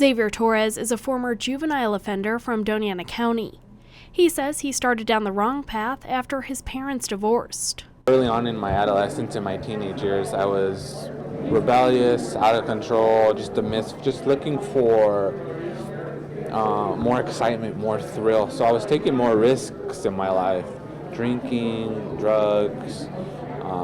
Xavier Torres is a former juvenile offender from Dona Ana County. He says he started down the wrong path after his parents divorced. Early on in my adolescence and my teenage years, I was rebellious, out of control, just a miss, just looking for more excitement, more thrill. So I was taking more risks in my life, drinking, drugs,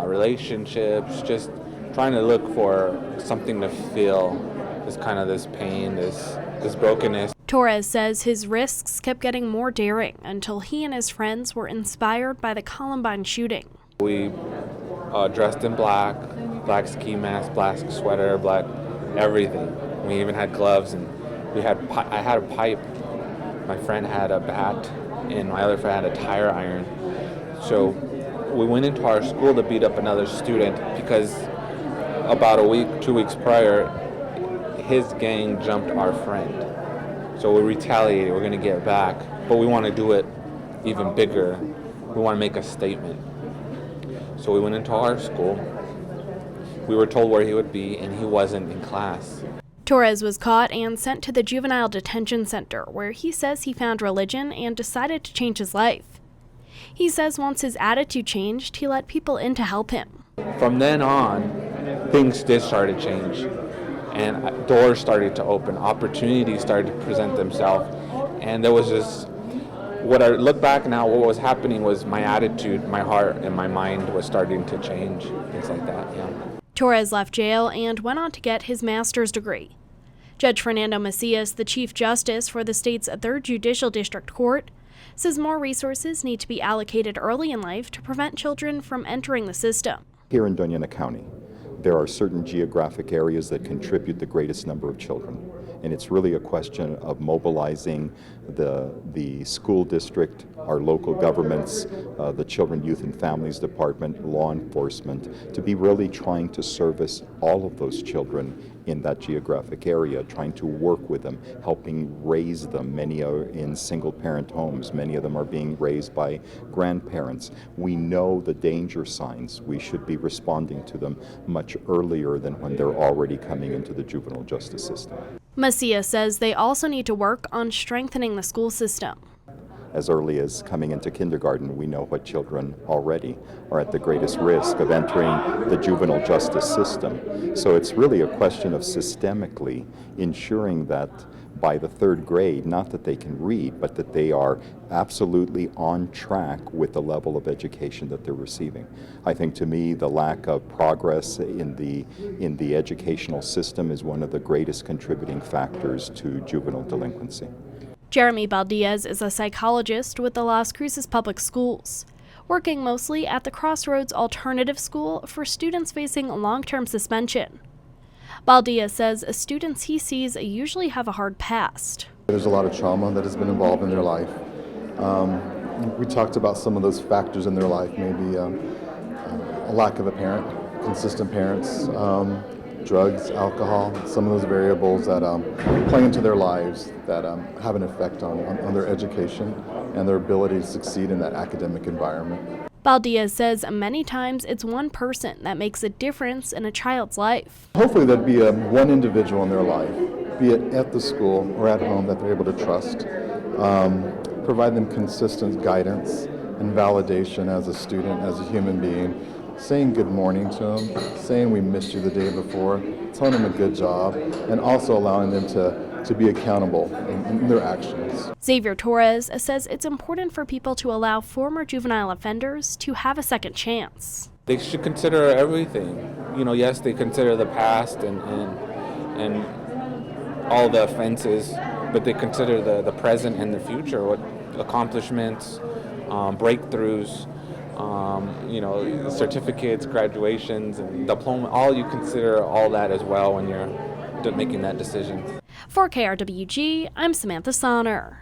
relationships, just trying to look for something to feel this pain, this brokenness. Torres says his risks kept getting more daring until he and his friends were inspired by the Columbine shooting. We dressed in black ski mask, black sweater, black everything. We even had gloves, and I had a pipe. My friend had a bat, and my other friend had a tire iron. So we went into our school to beat up another student because about 2 weeks prior, his gang jumped our friend. So we retaliated, we're gonna get back, but we wanna do it even bigger. We wanna make a statement. So we went into our school. We were told where he would be, and he wasn't in class. Torres was caught and sent to the Juvenile Detention Center, where he says he found religion and decided to change his life. He says once his attitude changed, he let people in to help him. From then on, things did start to change, and doors started to open, opportunities started to present themselves, and there was just, what I look back now, what was happening was my attitude, my heart, and my mind was starting to change, things like that, yeah. Torres left jail and went on to get his master's degree. Judge Fernando Macias, the Chief Justice for the state's 3rd Judicial District Court, says more resources need to be allocated early in life to prevent children from entering the system. Here in Dona Ana County, there are certain geographic areas that contribute the greatest number of children. And it's really a question of mobilizing the school district, our local governments, the Children, Youth and Families Department, law enforcement, to be really trying to service all of those children in that geographic area, trying to work with them, helping raise them. Many are in single-parent homes. Many of them are being raised by grandparents. We know the danger signs. We should be responding to them much earlier than when they're already coming into the juvenile justice system. Macias says they also need to work on strengthening the school system. As early as coming into kindergarten, we know what children already are at the greatest risk of entering the juvenile justice system. So it's really a question of systemically ensuring that by the 3rd grade, not that they can read, but that they are absolutely on track with the level of education that they're receiving. I think, to me, the lack of progress in the educational system is one of the greatest contributing factors to juvenile delinquency. Jeremy Baldiaz is a psychologist with the Las Cruces Public Schools, working mostly at the Crossroads Alternative School for students facing long-term suspension. Baldiaz says students he sees usually have a hard past. There's a lot of trauma that has been involved in their life. We talked about some of those factors in their life, maybe a lack of a parent, consistent parents, drugs, alcohol, some of those variables that play into their lives that have an effect on their education and their ability to succeed in that academic environment. Baldiaz says many times it's one person that makes a difference in a child's life. Hopefully there'd be one individual in their life, be it at the school or at home, that they're able to trust, provide them consistent guidance and validation as a student, as a human being, saying good morning to them, saying we missed you the day before, telling them a good job, and also allowing them to be accountable in their actions. Xavier Torres says it's important for people to allow former juvenile offenders to have a second chance. They should consider everything. Yes, they consider the past and all the offenses, but they consider the present and the future, what accomplishments, breakthroughs, certificates, graduations, and diploma, you consider all that as well when you're making that decision. For KRWG, I'm Samantha Sonner.